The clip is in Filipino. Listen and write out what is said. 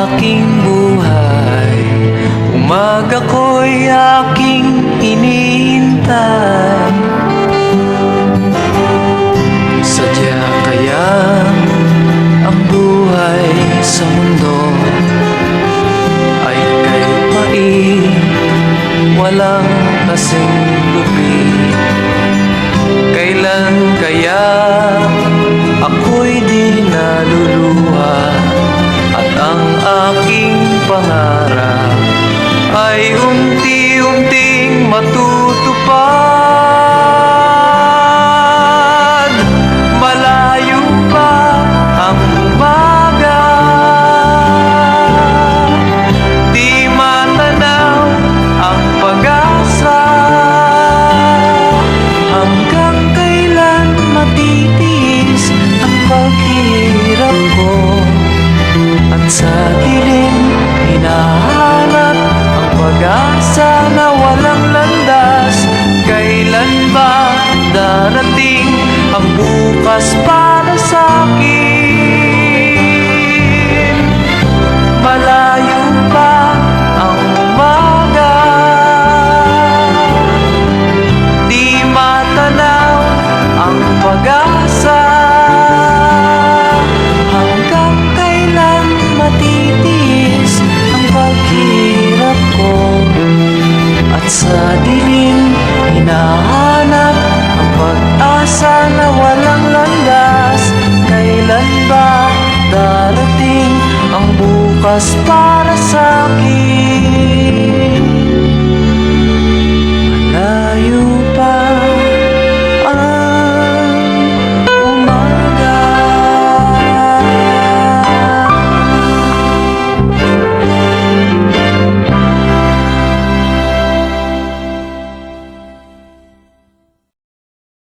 aking buhay, umaga ko'y aking hinihintay. Sadya kaya ang buhay sa mundo ay kay pait, walang kasing lupit. Kailan kaya ako'y di naluluha at ang aking pangarap ay unti-unting matutupad? Malayo pa ang umaga, di matanaw ang pag-asa. Hanggang kailan matitiis ang paghihirap ko, at sa dilim hinahanap ang pag-asa na walang landas. Kailan ba darating ang bukas para sa'kin? Malayo pa ang umaga, di matanaw ang pag-asa. Hanggang kailan matitiis ang paghirap ko, at sa dilim hinahanap ang pag-asa na walang landas. Kailan ba darating ang bukas para sa'kin?